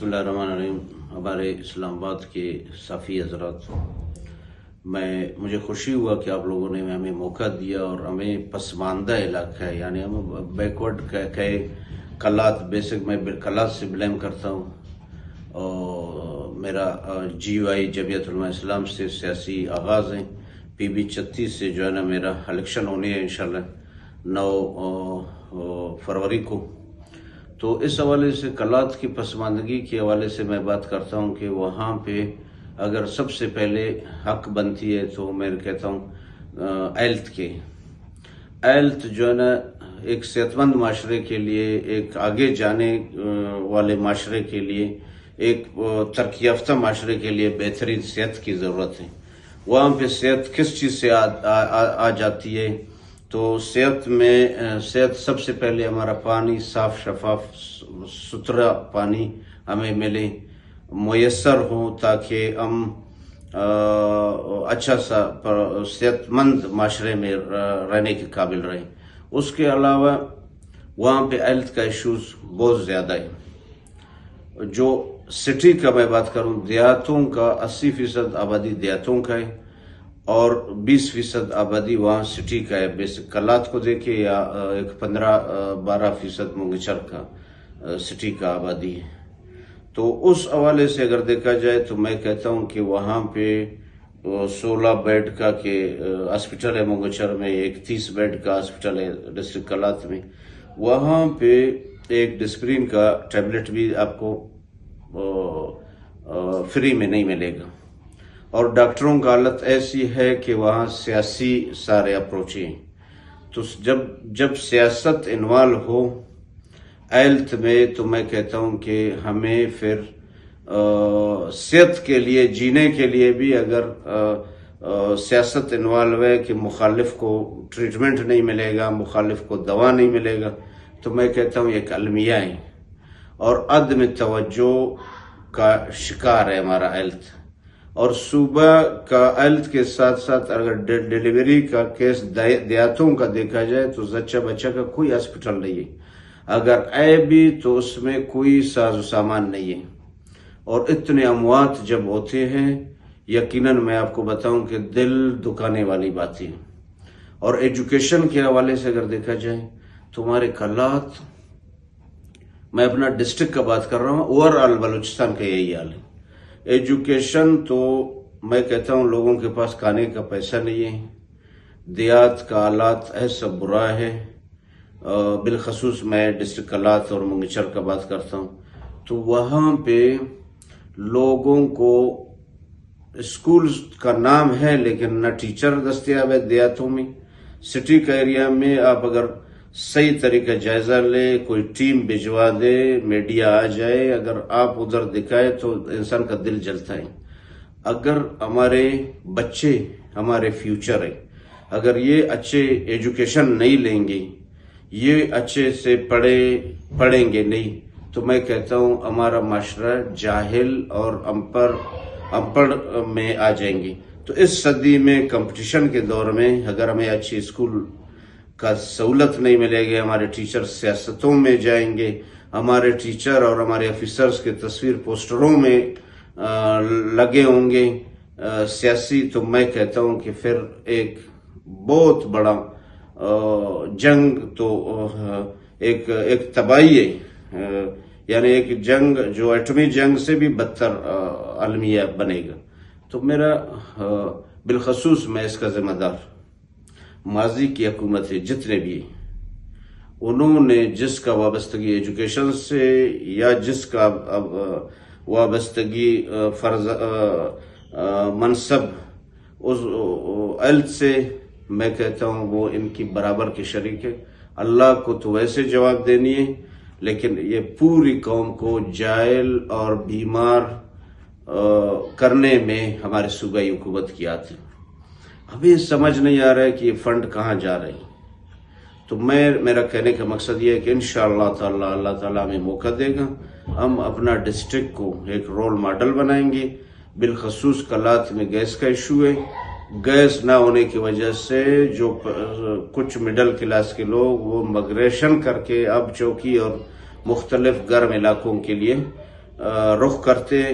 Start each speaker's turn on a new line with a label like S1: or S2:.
S1: बिस्मिल्लाहिर्रहमानिर्रहीम। हमारे इस्लाम आबाद के साफ़ी हज़रात, मुझे खुशी हुआ कि आप लोगों ने हमें मौका दिया और हमें पसमानदा इलाका है, यानी हम बैकवर्ड कहे कलात, बेसिक मैं कलात से बिलोंग करता हूँ और मेरा GUI जमियत उलमा इस्लाम से सियासी आगाज़ है। PB 36 से जो है ना मेरा इलेक्शन होनी है इंशाल्लाह 9 फरवरी को। तो इस हवाले से कलात की पसमानदगी के हवाले से मैं बात करता हूँ कि वहाँ पे अगर सबसे पहले हक बनती है तो मैं कहता हूँ हेल्थ जो है ना एक सेहतमंद माशरे के लिए, एक आगे जाने वाले माशरे के लिए, एक तरक्की याफ्ता माशरे के लिए बेहतरीन सेहत की ज़रूरत है। वहाँ पे सेहत किस चीज़ से आ जाती है? तो सेहत सबसे पहले हमारा पानी, साफ शफाफ सुथरा पानी हमें मिले, मुयस्सर हो, ताकि हम अच्छा सा सेहतमंद माशरे में रहने के काबिल रहें। उसके अलावा वहाँ पे हेल्थ का इश्यूज बहुत ज़्यादा है। जो सिटी का मैं बात करूँ, देहातों का 80% आबादी देहातों का है और 20% आबादी वहाँ सिटी का है। बेसिक कलात को देखे या एक 15-12% मुंगचर का सिटी का आबादी है। तो उस हवाले से अगर देखा जाए तो मैं कहता हूँ कि वहाँ पे 16 बेड का के हॉस्पिटल है मुंगचर में, एक 30 बेड का हॉस्पिटल है डिस्ट्रिक्ट कलात में। वहाँ पे एक डिस्प्रिन का टैबलेट भी आपको फ्री में नहीं मिलेगा। और डॉक्टरों का हालत ऐसी है कि वहाँ सियासी सारे अप्रोच हैं। तो जब सियासत इन्वॉल्व हो हेल्थ में, तो मैं कहता हूँ कि हमें फिर सेहत के लिए, जीने के लिए भी अगर सियासत इन्वॉल्व है कि मुखालिफ को ट्रीटमेंट नहीं मिलेगा, मुखालिफ को दवा नहीं मिलेगा, तो मैं कहता हूँ एक अलमिया है और अदम तवज्जो का शिकार है हमारा हेल्थ। और सुबह का हेल्थ के साथ साथ अगर डिलीवरी का केस देहातों का देखा जाए तो जच्चा बच्चा का कोई हॉस्पिटल नहीं है। अगर है भी तो उसमें कोई साजो सामान नहीं है। और इतने अमवात जब होते हैं, यकीनन मैं आपको बताऊं कि दिल दुखाने वाली बात है। और एजुकेशन के हवाले से अगर देखा जाए तो हमारे कलात, मैं अपना डिस्ट्रिक्ट का बात कर रहा हूँ, ओवरऑल बलूचिस्तान का यही हाल है। एजुकेशन तो मैं कहता हूँ लोगों के पास खाने का पैसा नहीं है। देहात का हालात ऐसा बुरा है, बिलखसूस मैं डिस्ट्रिक्ट कलात और मुंगचर का बात करता हूँ। तो वहाँ पे लोगों को स्कूल का नाम है लेकिन न टीचर दस्तयाब है देहातों में। सिटी का एरिया में आप अगर सही तरीका जायजा ले, कोई टीम भिजवा दे, मीडिया आ जाए, अगर आप उधर दिखाए तो इंसान का दिल जलता है। अगर हमारे बच्चे हमारे फ्यूचर है, अगर ये अच्छे एजुकेशन नहीं लेंगे, ये अच्छे से पढ़ेंगे नहीं, तो मैं कहता हूँ हमारा माशरा जाहिल और अनपढ़ में आ जाएंगे। तो इस सदी में, कंपटीशन के दौर में, अगर हमें अच्छी स्कूल का सहूलत नहीं मिलेगी, हमारे टीचर सियासतों में जाएंगे, हमारे टीचर और हमारे ऑफिसर्स के तस्वीर पोस्टरों में लगे होंगे सियासी, तो मैं कहता हूं कि फिर एक बहुत बड़ा जंग, तो एक तबाही है, यानी एक जंग जो एटमी जंग से भी बदतर अलमिया बनेगा। तो मेरा बिलखसूस मैं इसका जिम्मेदार माजी की हुकूमत है, जितने भी उन्होंने जिसका वाबस्तगी एजुकेशन से या जिसका वाबस्तगी फर्ज मनसब उस हेल्थ से, मैं कहता हूँ वो इनकी बराबर के शरीक है। अल्लाह को तो वैसे जवाब देनी है, लेकिन ये पूरी कौम को जाहिल और बीमार करने में हमारे सूबाई हुकूमत की आदत है। हमें समझ नहीं आ रहा है कि ये फंड कहाँ जा रहे हैं। तो मेरा कहने का मकसद ये है कि इंशाअल्लाह ताला अल्लाह ताला हमें मौका देगा, हम अपना डिस्ट्रिक्ट को एक रोल मॉडल बनाएंगे। बिलखसूस कलात में गैस का इशू है। गैस ना होने की वजह से जो कुछ मिडिल क्लास के लोग वो माइग्रेशन करके अब चौकी और मुख्तलिफ गर्म इलाकों के लिए رخ کرتے